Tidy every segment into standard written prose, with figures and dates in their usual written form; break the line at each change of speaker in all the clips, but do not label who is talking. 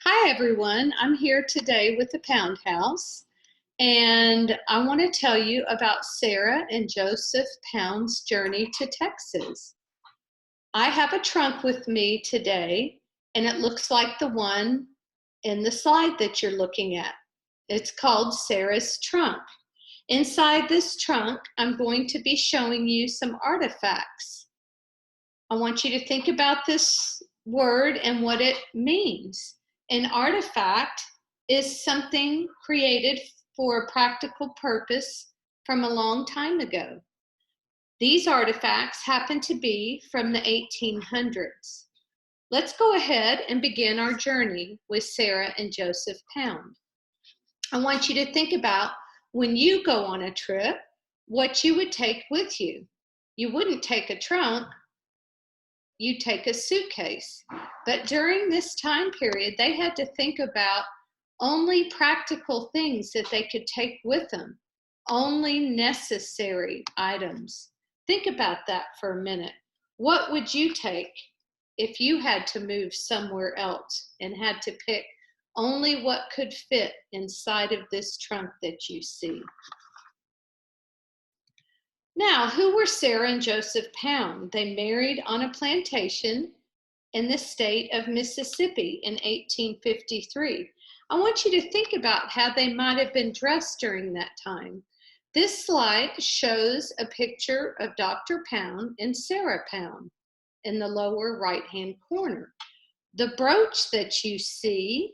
Hi everyone, I'm here today with the Pound House and I want to tell you about Sarah and Joseph Pound's journey to Texas. I have a trunk with me today and it looks like the one in the slide that you're looking at. It's called Sarah's Trunk. Inside this trunk, I'm going to be showing you some artifacts. I want you to think about this word and what it means. An artifact is something created for a practical purpose from a long time ago. These artifacts happen to be from the 1800s. Let's go ahead and begin our journey with Sarah and Joseph Pound. I want you to think about when you go on a trip, what you would take with you. You wouldn't take a trunk, you take a suitcase. But during this time period, they had to think about only practical things that they could take with them, only necessary items. Think about that for a minute. What would you take if you had to move somewhere else and had to pick only what could fit inside of this trunk that you see? Now, who were Sarah and Joseph Pound? They married on a plantation in the state of Mississippi in 1853. I want you to think about how they might have been dressed during that time. This slide shows a picture of Dr. Pound and Sarah Pound in the lower right-hand corner. The brooch that you see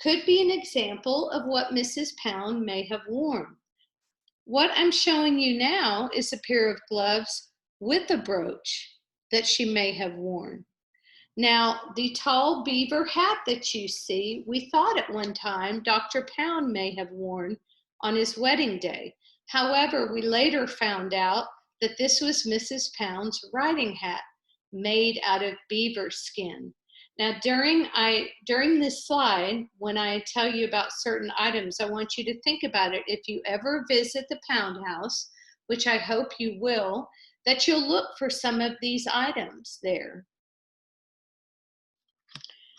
could be an example of what Mrs. Pound may have worn. What I'm showing you now is a pair of gloves with a brooch that she may have worn. Now, the tall beaver hat that you see, we thought at one time Dr. Pound may have worn on his wedding day. However, we later found out that this was Mrs. Pound's riding hat made out of beaver skin. Now, during this slide, when I tell you about certain items, I want you to think about it. If you ever visit the Pound House, which I hope you will, that you'll look for some of these items there.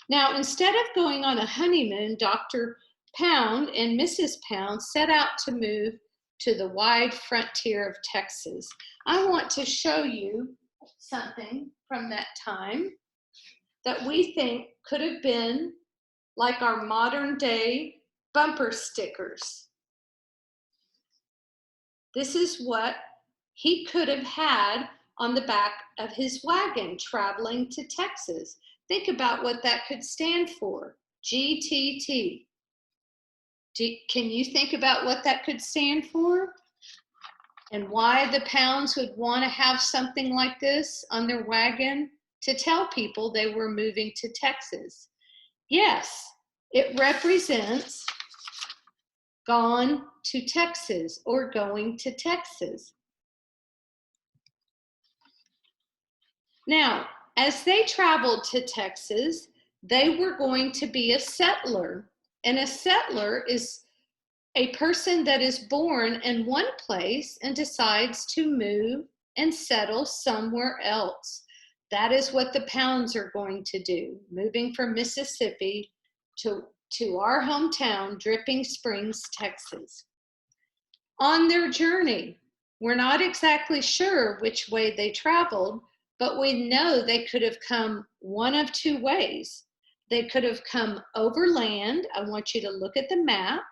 Now, instead of going on a honeymoon, Dr. Pound and Mrs. Pound set out to move to the wide frontier of Texas. I want to show you something from that time that we think could have been like our modern day bumper stickers. This is what he could have had on the back of his wagon traveling to Texas. Think about what that could stand for. GTT. Can you think about what that could stand for? And why the Pounds would want to have something like this on their wagon to tell people they were moving to Texas? Yes, it represents gone to Texas or going to Texas. Now, as they traveled to Texas, they were going to be a settler. And a settler is a person that is born in one place and decides to move and settle somewhere else. That is what the Pounds are going to do, moving from Mississippi to our hometown, Dripping Springs, Texas. On their journey, we're not exactly sure which way they traveled, but we know they could have come one of two ways. They could have come overland. I want you to look at the map,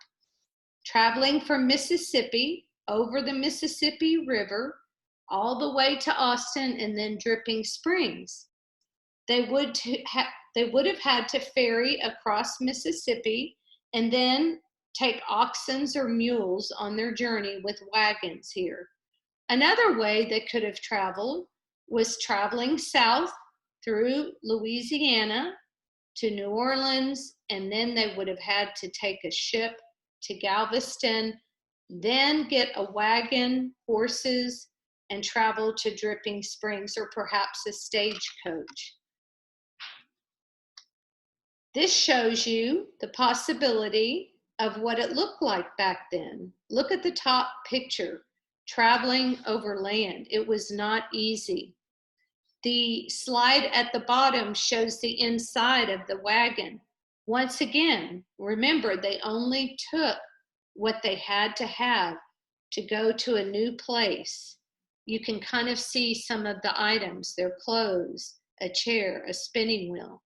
traveling from Mississippi over the Mississippi River all the way to Austin and then Dripping Springs. They would have had to ferry across Mississippi and then take oxen or mules on their journey with wagons here. Another way they could have traveled was traveling south through Louisiana to New Orleans, and then they would have had to take a ship to Galveston, then get a wagon, horses, and travel to Dripping Springs, or perhaps a stagecoach. This shows you the possibility of what it looked like back then. Look at the top picture, traveling over land. It was not easy. The slide at the bottom shows the inside of the wagon. Once again, remember they only took what they had to have to go to a new place. You can kind of see some of the items, their clothes, a chair, a spinning wheel.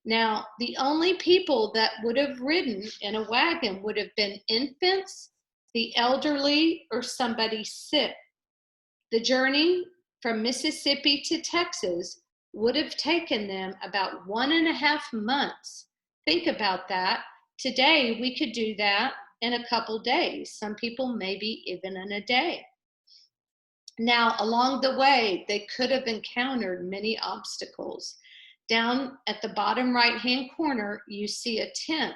Now, the only people that would have ridden in a wagon would have been infants, the elderly, or somebody sick. The journey from Mississippi to Texas would have taken them about 1.5 months. Think about that. Today, we could do that in a couple days. Some people, maybe even in a day. Now, along the way, they could have encountered many obstacles. Down at the bottom right-hand corner, you see a tent.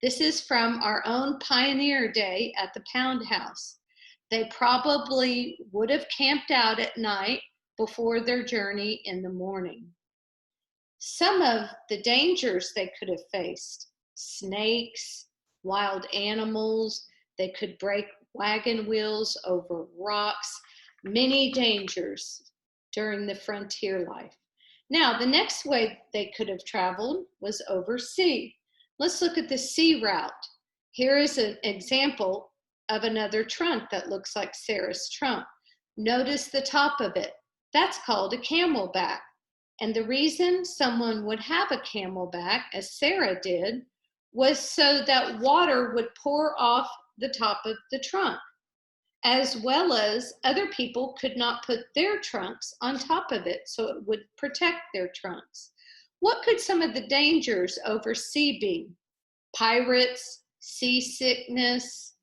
This is from our own Pioneer Day at the Pound House. They probably would have camped out at night before their journey in the morning. Some of the dangers they could have faced: snakes, wild animals, they could break wagon wheels over rocks, many dangers during the frontier life. Now, the next way they could have traveled was over sea. Let's look at the sea route. Here is an example of another trunk that looks like Sarah's trunk. Notice the top of it. That's called a camelback. And the reason someone would have a camelback, as Sarah did, was so that water would pour off the top of the trunk, as well as other people could not put their trunks on top of it, so it would protect their trunks. What could some of the dangers over sea be? Pirates, seasickness.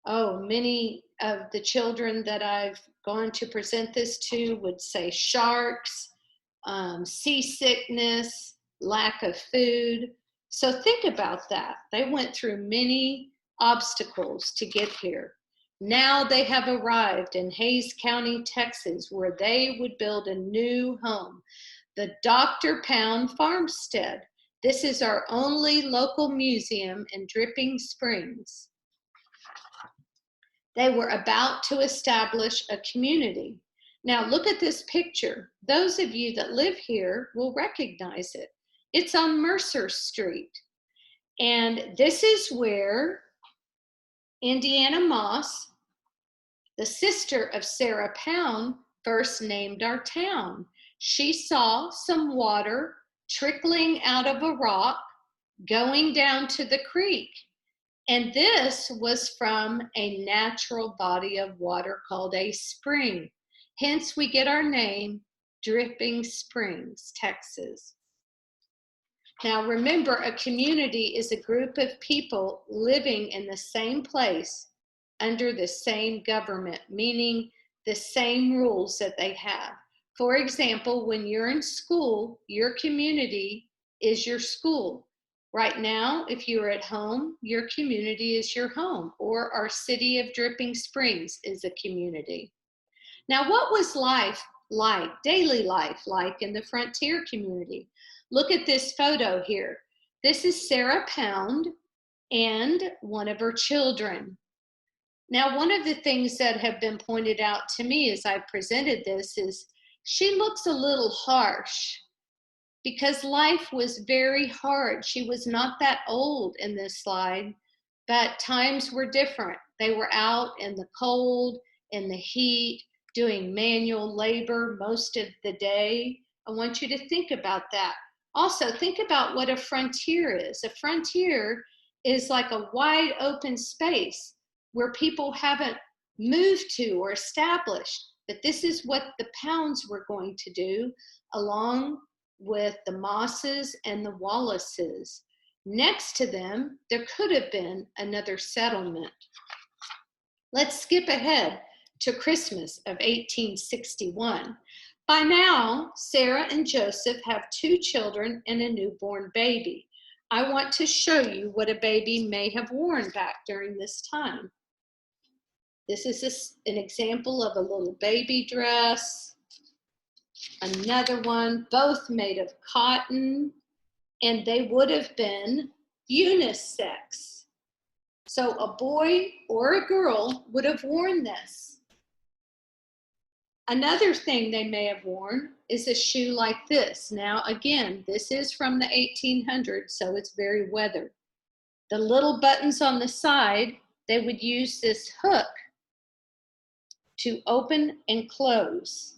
Oh, many of the children that I've gone to present this to would say sharks, seasickness, lack of food. So think about that. They went through many obstacles to get here. Now they have arrived in Hays County, Texas, where they would build a new home, the Dr. Pound Farmstead. This is our only local museum in Dripping Springs. They were about to establish a community. Now look at this picture. Those of you that live here will recognize it. It's on Mercer Street. And this is where Indiana Moss, the sister of Sarah Pound, first named our town. She saw some water trickling out of a rock going down to the creek. And this was from a natural body of water called a spring. Hence, we get our name, Dripping Springs, Texas. Now, remember, a community is a group of people living in the same place under the same government, meaning the same rules that they have. For example, when you're in school, your community is your school. Right now, if you're at home, your community is your home, or our city of Dripping Springs is a community. Now, what was life like, daily life like in the frontier community? Look at this photo here. This is Sarah Pound and one of her children. Now, one of the things that have been pointed out to me as I presented this is she looks a little harsh because life was very hard. She was not that old in this slide, but times were different. They were out in the cold, in the heat, doing manual labor most of the day. I want you to think about that. Also, think about what a frontier is. A frontier is like a wide open space where people haven't moved to or established. But this is what the Pounds were going to do, along with the Mosses and the Wallaces. Next to them, there could have been another settlement. Let's skip ahead to Christmas of 1861. By now, Sarah and Joseph have 2 children and a newborn baby. I want to show you what a baby may have worn back during this time. This is an example of a little baby dress. Another one, both made of cotton, and they would have been unisex. So a boy or a girl would have worn this. Another thing they may have worn is a shoe like this. Now, again, this is from the 1800s, so it's very weathered. The little buttons on the side, they would use this hook to open and close.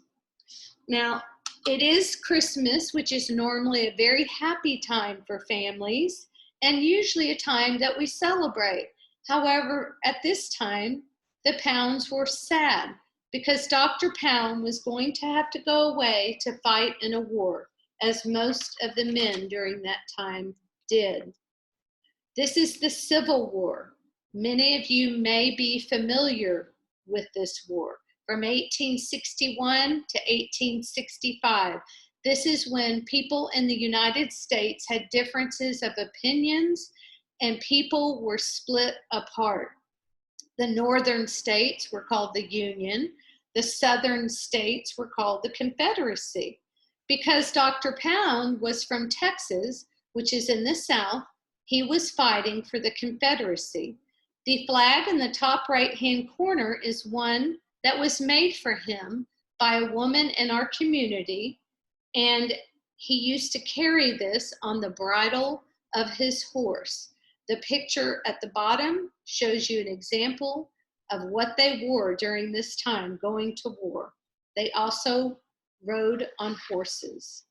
Now, it is Christmas, which is normally a very happy time for families and usually a time that we celebrate. However, at this time, the Pounds were sad because Dr. Pound was going to have to go away to fight in a war, as most of the men during that time did. This is the Civil War. Many of you may be familiar with this war. From 1861 to 1865. This is when people in the United States had differences of opinions and people were split apart. The northern states were called the Union. The southern states were called the Confederacy. Because Dr. Pound was from Texas, which is in the South, he was fighting for the Confederacy. The flag in the top right-hand corner is one that was made for him by a woman in our community, and he used to carry this on the bridle of his horse. The picture at the bottom shows you an example of what they wore during this time going to war. They also rode on horses.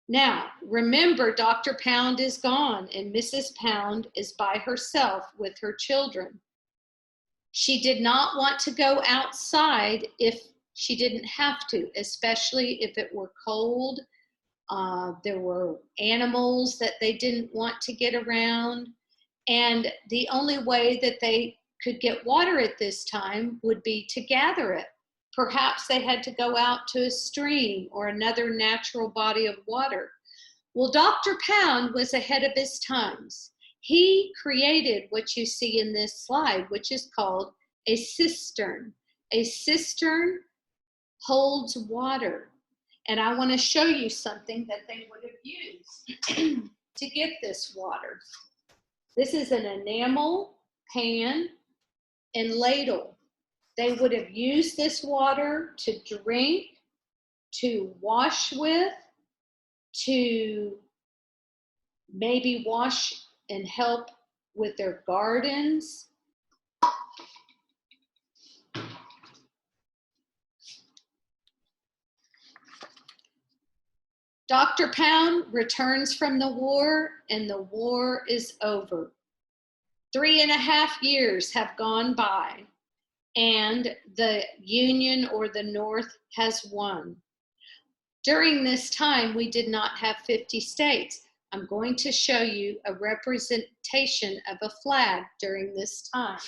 Now, remember, Dr. Pound is gone and Mrs. Pound is by herself with her children. She did not want to go outside if she didn't have to, especially if it were cold. There were animals that they didn't want to get around. And the only way that they could get water at this time would be to gather it. Perhaps they had to go out to a stream or another natural body of water. Well, Dr. Pound was ahead of his times. He created what you see in this slide, which is called a cistern. A cistern holds water. And I want to show you something that they would have used to get this water. This is an enamel pan and ladle. They would have used this water to drink, to wash with, to maybe wash and help with their gardens. Dr. Pound returns from the war, and the war is over. 3.5 years have gone by, and the Union or the North has won. During this time, we did not have 50 states. I'm going to show you a representation of a flag during this time.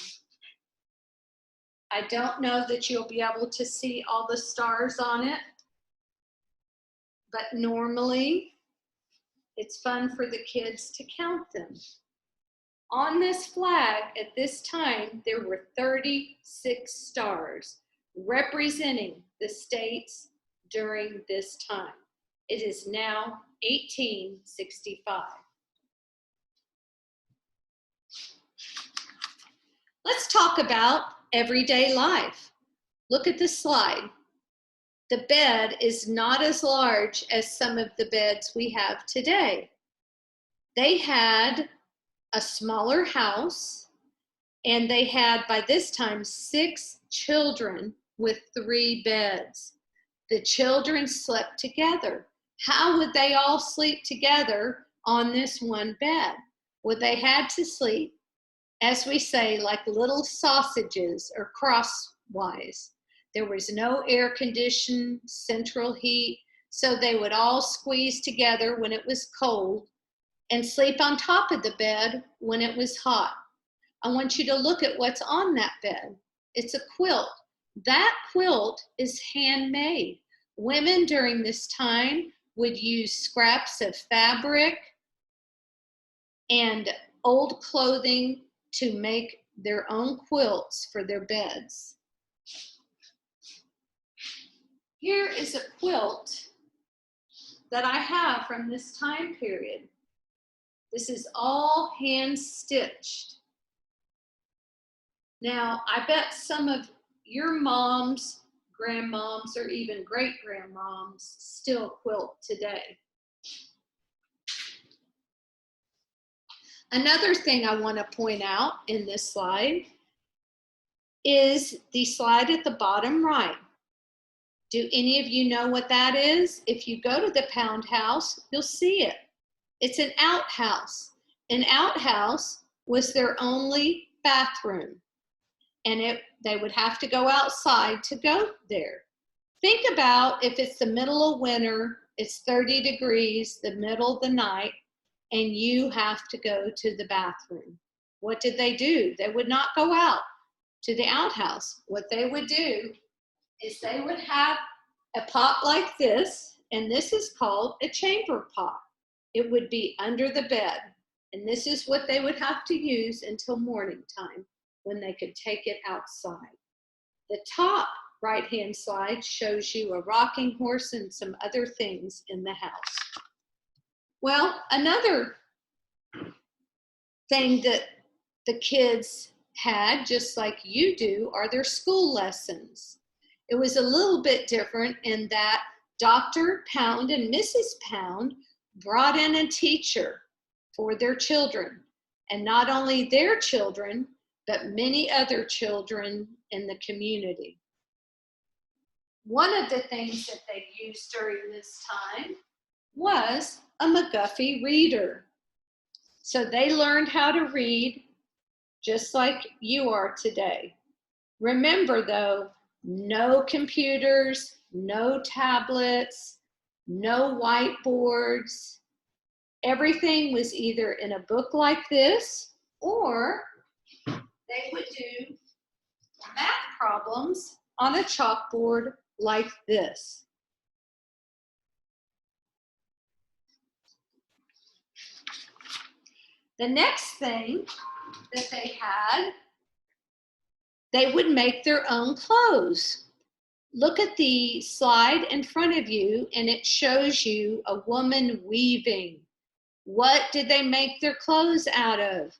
I don't know that you'll be able to see all the stars on it, but normally it's fun for the kids to count them. On this flag at this time, there were 36 stars representing the states during this time. It is now 1865. Let's talk about everyday life. Look at the slide. The bed is not as large as some of the beds we have today. They had a smaller house, and they had, by this time, 6 children with 3 beds. The children slept together. How would they all sleep together on this one bed? Well, they had to sleep, as we say, like little sausages or crosswise. There was no air conditioned central heat, so they would all squeeze together when it was cold and sleep on top of the bed when it was hot. I want you to look at what's on that bed. It's a quilt. That quilt is handmade. Women during this time would use scraps of fabric and old clothing to make their own quilts for their beds. Here is a quilt that I have from this time period. This is all hand stitched. Now, I bet some of your moms, grandmoms or even great-grandmoms still quilt today. Another thing I want to point out in this slide is the slide at the bottom right. Do any of you know what that is? If you go to the Pound House, you'll see it. It's an outhouse. An outhouse was their only bathroom, and they would have to go outside to go there. Think about if it's the middle of winter, it's 30 degrees, the middle of the night, and you have to go to the bathroom. What did they do? They would not go out to the outhouse. What they would do is they would have a pot like this, and this is called a chamber pot. It would be under the bed, and this is what they would have to use until morning time when they could take it outside. The top right-hand slide shows you a rocking horse and some other things in the house. Well, another thing that the kids had, just like you do, are their school lessons. It was a little bit different in that Dr. Pound and Mrs. Pound brought in a teacher for their children, and not only their children, but many other children in the community. One of the things that they used during this time was a McGuffey reader. So they learned how to read just like you are today. Remember though, no computers, no tablets, no whiteboards. Everything was either in a book like this, or they would do math problems on a chalkboard like this. The next thing that they had, they would make their own clothes. Look at the slide in front of you, and it shows you a woman weaving. What did they make their clothes out of?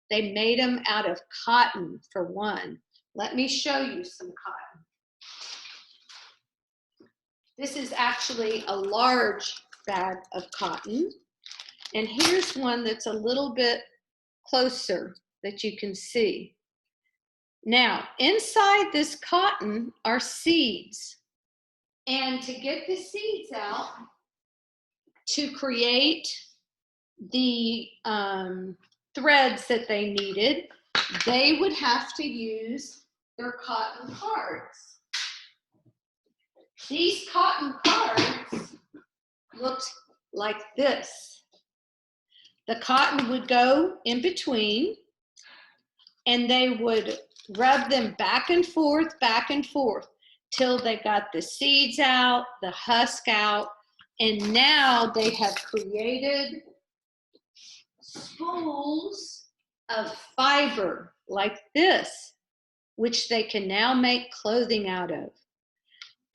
They made them out of cotton, for one. Let me show you some cotton. This is actually a large bag of cotton. And here's one that's a little bit closer that you can see. Now, inside this cotton are seeds. And to get the seeds out, to create the threads that they needed, they would have to use their cotton cards. These cotton cards looked like this. The cotton would go in between, and they would rub them back and forth, till they got the seeds out, the husk out, and now they have created spools of fiber like this, which they can now make clothing out of.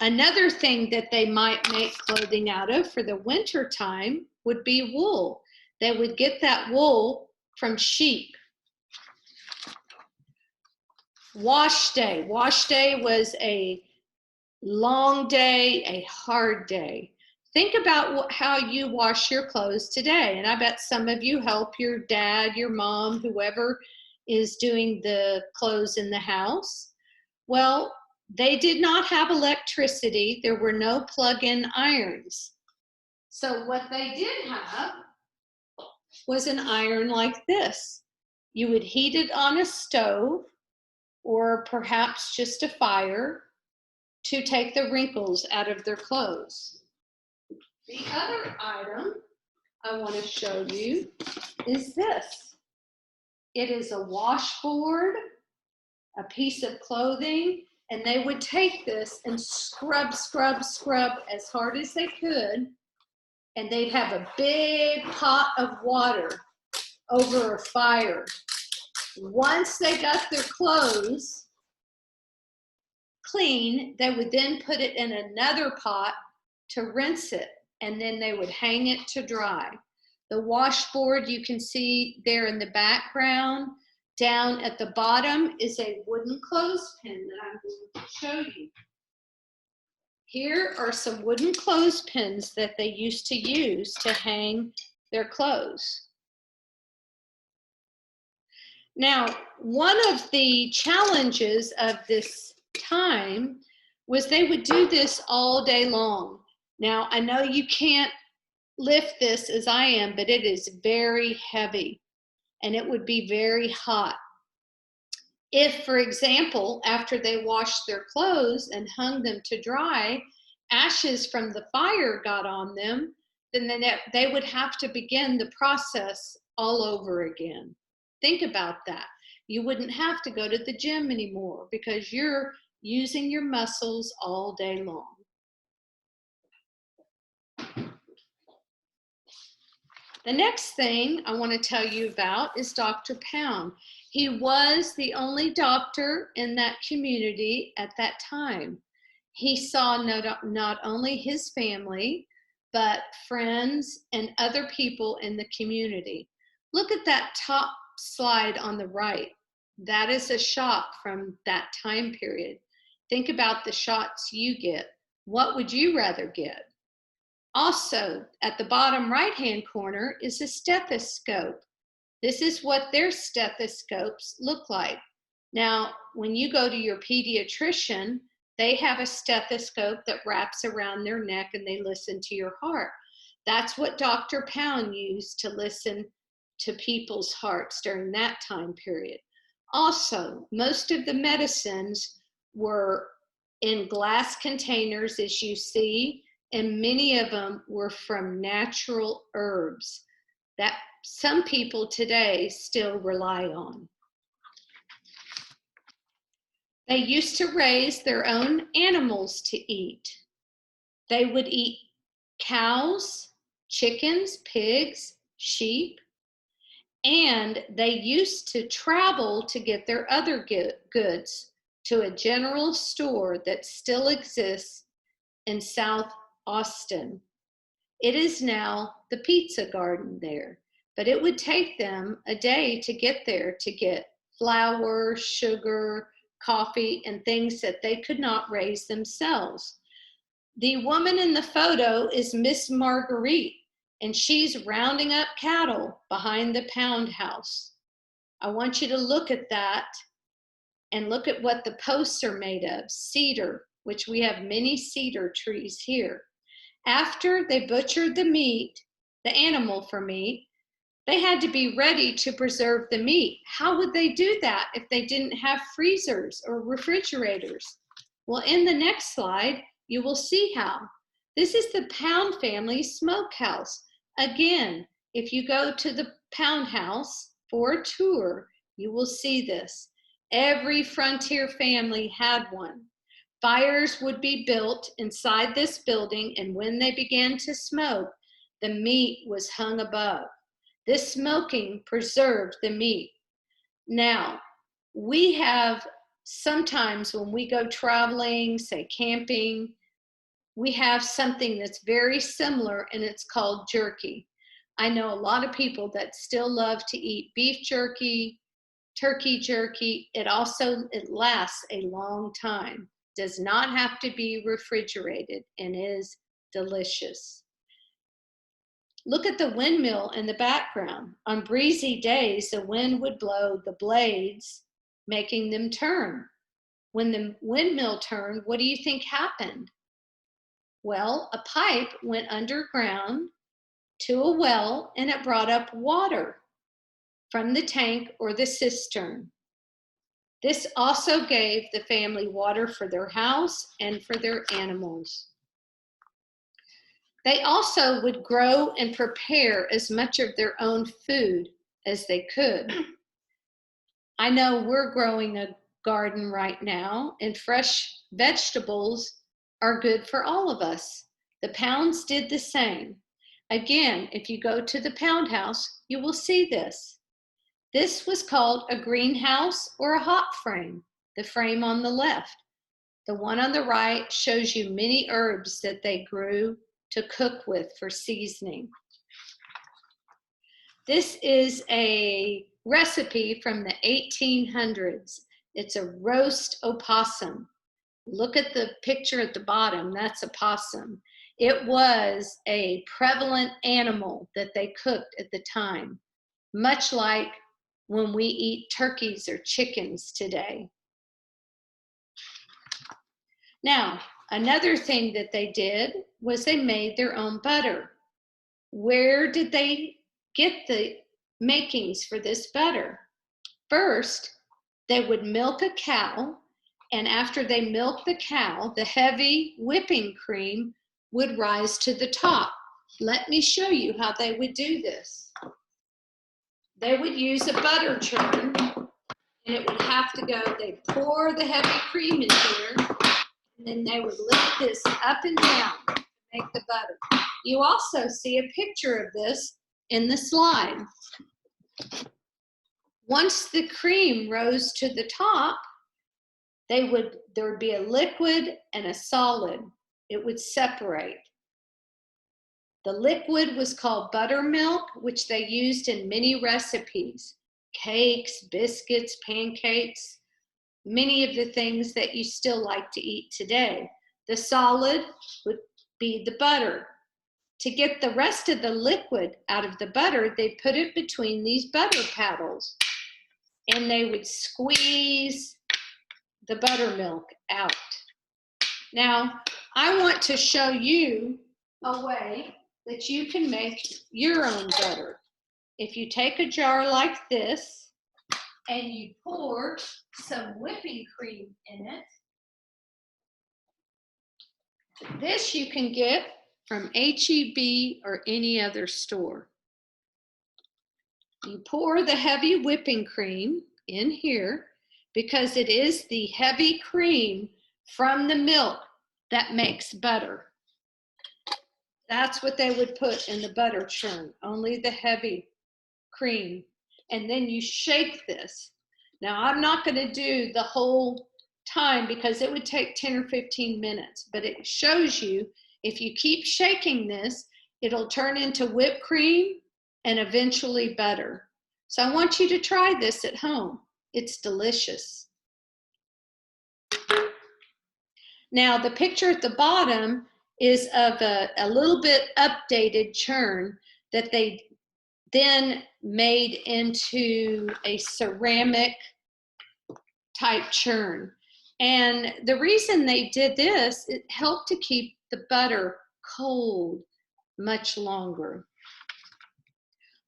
Another thing that they might make clothing out of for the winter time would be wool. They would get that wool from sheep. Wash day. Wash day was a long day, a hard day. Think about how you wash your clothes today. And I bet some of you help your dad, your mom, whoever is doing the clothes in the house. Well, they did not have electricity. There were no plug-in irons. So what they did have was an iron like this. You would heat it on a stove or perhaps just a fire to take the wrinkles out of their clothes. The other item I want to show you is this. It is a washboard, a piece of clothing, and they would take this and scrub as hard as they could, and they'd have a big pot of water over a fire. Once they got their clothes clean, they would then put it in another pot to rinse it, and then they would hang it to dry. The washboard you can see there in the background. Down at the bottom is a wooden clothespin that I'm going to show you. Here are some wooden clothespins that they used to use to hang their clothes. Now, one of the challenges of this time was they would do this all day long. Now, I know you can't lift this as I am, but it is very heavy and it would be very hot. If, for example, after they washed their clothes and hung them to dry, ashes from the fire got on them, then they would have to begin the process all over again. Think about that. You wouldn't have to go to the gym anymore because you're using your muscles all day long. The next thing I want to tell you about is Dr. Pound. He was the only doctor in that community at that time. He saw not only his family, but friends and other people in the community. Look at that top slide on the right. That is a shot from that time period. Think about the shots you get. What would you rather get? Also, at the bottom right-hand corner is a stethoscope. This is what their stethoscopes look like. Now, when you go to your pediatrician, they have a stethoscope that wraps around their neck and they listen to your heart. That's what Dr. Pound used to listen to people's hearts during that time period. Also, most of the medicines were in glass containers, as you see, and many of them were from natural herbs that some people today still rely on. They used to raise their own animals to eat. They would eat cows, chickens, pigs, sheep, and they used to travel to get their other goods to a general store that still exists in South Austin. It is now the Pizza Garden there, but it would take them a day to get there to get flour, sugar, coffee, and things that they could not raise themselves. The woman in the photo is Miss Marguerite, and she's rounding up cattle behind the pound house. I want you to look at that and look at what the posts are made of. Cedar, which we have many cedar trees here. After they butchered the meat, the animal for meat, they had to be ready to preserve the meat. How would they do that if they didn't have freezers or refrigerators? Well, in the next slide, you will see how. This is the Pound family smokehouse. Again, if you go to the Pound house for a tour, you will see this. Every frontier family had one. Fires would be built inside this building, and when they began to smoke, the meat was hung above. This smoking preserved the meat. Now, we have sometimes when we go traveling, say camping, we have something that's very similar, and it's called jerky. I know a lot of people that still love to eat beef jerky, turkey jerky. It lasts a long time. Does not have to be refrigerated and is delicious. Look at the windmill in the background. On breezy days, the wind would blow the blades, making them turn. When the windmill turned, what do you think happened? Well, a pipe went underground to a well and it brought up water from the tank or the cistern. This also gave the family water for their house and for their animals. They also would grow and prepare as much of their own food as they could. I know we're growing a garden right now, and fresh vegetables are good for all of us. The Pounds did the same. Again, if you go to the Pound house, you will see this. This was called a greenhouse or a hot frame, the frame on the left. The one on the right shows you many herbs that they grew to cook with for seasoning. This is a recipe from the 1800s. It's a roast opossum. Look at the picture at the bottom. That's a possum. It was a prevalent animal that they cooked at the time, much like when we eat turkeys or chickens today. Now, another thing that they did was they made their own butter. Where did they get the makings for this butter? First, they would milk a cow, and after they milked the cow, the heavy whipping cream would rise to the top. Let me show you how they would do this. They would use a butter churn, and it would have to go, they'd pour the heavy cream in here, and then they would lift this up and down to make the butter. You also see a picture of this in the slide. Once the cream rose to the top, there would be a liquid and a solid. It would separate. The liquid was called buttermilk, which they used in many recipes, cakes, biscuits, pancakes, many of the things that you still like to eat today. The solid would be the butter. To get the rest of the liquid out of the butter, they put it between these butter paddles, and they would squeeze the buttermilk out. Now, I want to show you a way that you can make your own butter. If you take a jar like this and you pour some whipping cream in it, this you can get from H-E-B or any other store. You pour the heavy whipping cream in here because it is the heavy cream from the milk that makes butter. That's what they would put in the butter churn, only the heavy cream. And then you shake this. Now, I'm not going to do the whole time because it would take 10 or 15 minutes, but it shows you if you keep shaking this, it'll turn into whipped cream and eventually butter. So I want you to try this at home. It's delicious. Now, the picture at the bottom is of a little bit updated churn that they then made into a ceramic type churn. And the reason they did this, it helped to keep the butter cold much longer.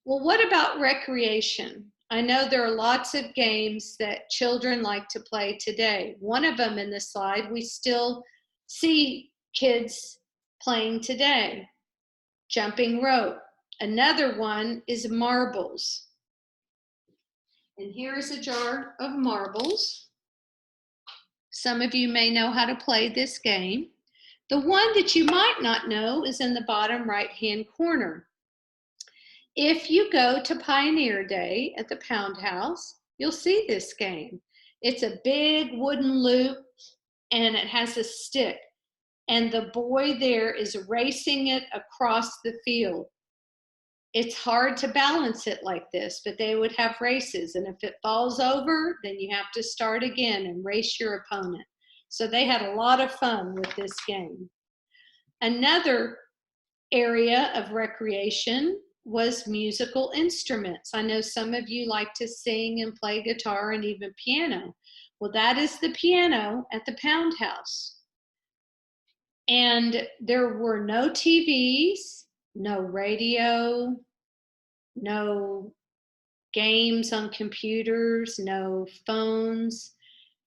Well, what about recreation? I know there are lots of games that children like to play today. One of them in the slide, we still see kids playing today. Jumping rope. Another one is marbles. And here is a jar of marbles. Some of you may know how to play this game. The one that you might not know is in the bottom right-hand corner. If you go to Pioneer Day at the Pound House, you'll see this game. It's a big wooden loop and it has a stick. And the boy there is racing it across the field. It's hard to balance it like this, but they would have races. And if it falls over, then you have to start again and race your opponent. So they had a lot of fun with this game. Another area of recreation was musical instruments. I know some of you like to sing and play guitar and even piano. Well, that is the piano at the Pound House. And there were no TVs, no radio, no games on computers, no phones.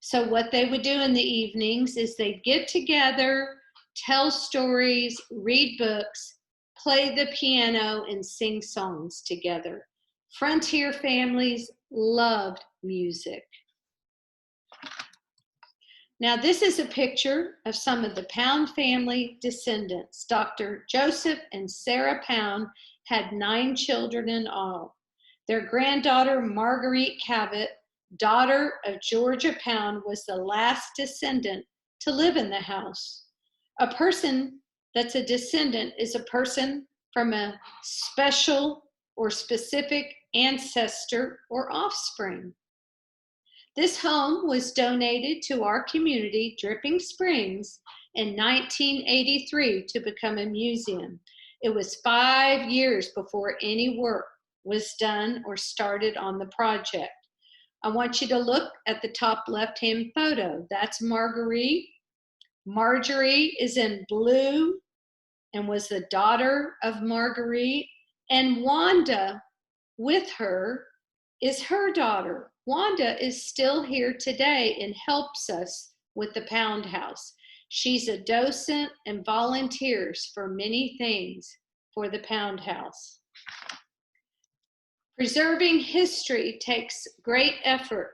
So what they would do in the evenings is they'd get together, tell stories, read books, play the piano, and sing songs together. Frontier families loved music. Now, this is a picture of some of the Pound family descendants. Dr. Joseph and Sarah Pound had 9 children in all. Their granddaughter, Marguerite Cabot, daughter of Georgia Pound, was the last descendant to live in the house. A person that's a descendant is a person from a special or specific ancestor or offspring. This home was donated to our community, Dripping Springs, in 1983 to become a museum. It was 5 years before any work was done or started on the project. I want you to look at the top left-hand photo. That's Marguerite. Marjorie is in blue and was the daughter of Marguerite. And Wanda, with her, is her daughter. Wanda is still here today and helps us with the Pound House. She's a docent and volunteers for many things for the Pound House. Preserving history takes great effort.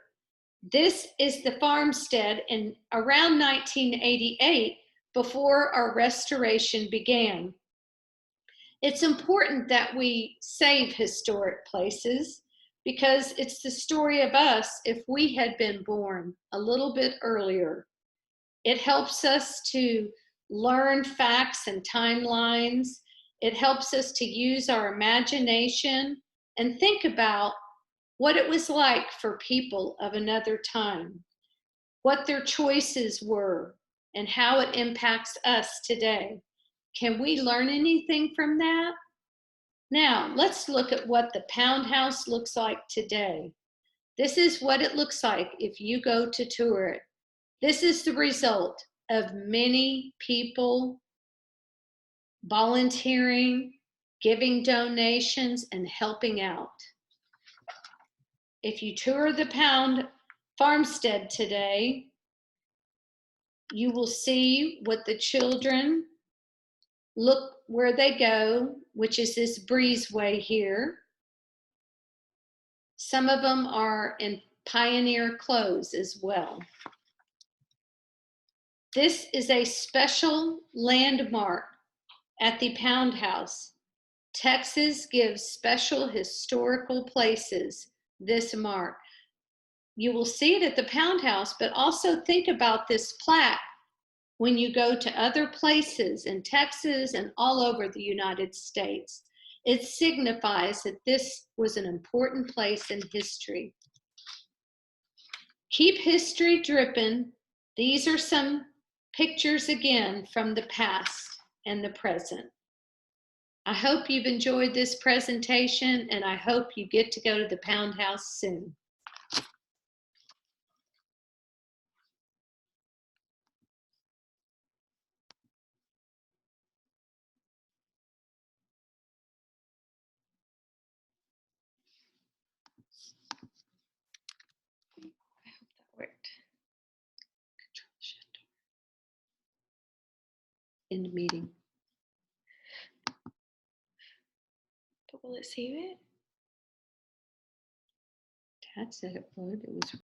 This is the farmstead in around 1988, before our restoration began. It's important that we save historic places because it's the story of us if we had been born a little bit earlier. It helps us to learn facts and timelines. It helps us to use our imagination and think about what it was like for people of another time, what their choices were, and how it impacts us today. Can we learn anything from that? Now, let's look at what the Pound House looks like today. This is what it looks like if you go to tour it. This is the result of many people volunteering, giving donations, and helping out. If you tour the Pound Farmstead today, you will see what the children look where they go, which is this breezeway here. Some of them are in pioneer clothes as well. This is a special landmark at the Pound House. Texas gives special historical places this mark. You will see it at the Pound House, but also think about this plaque when you go to other places in Texas and all over the United States. It signifies that this was an important place in history. Keep history dripping. These are some pictures again from the past and the present. I hope you've enjoyed this presentation, and I hope you get to go to the Pound House soon. I hope that worked. Control Shift in the meeting. But will it save it? Dad said it would. It was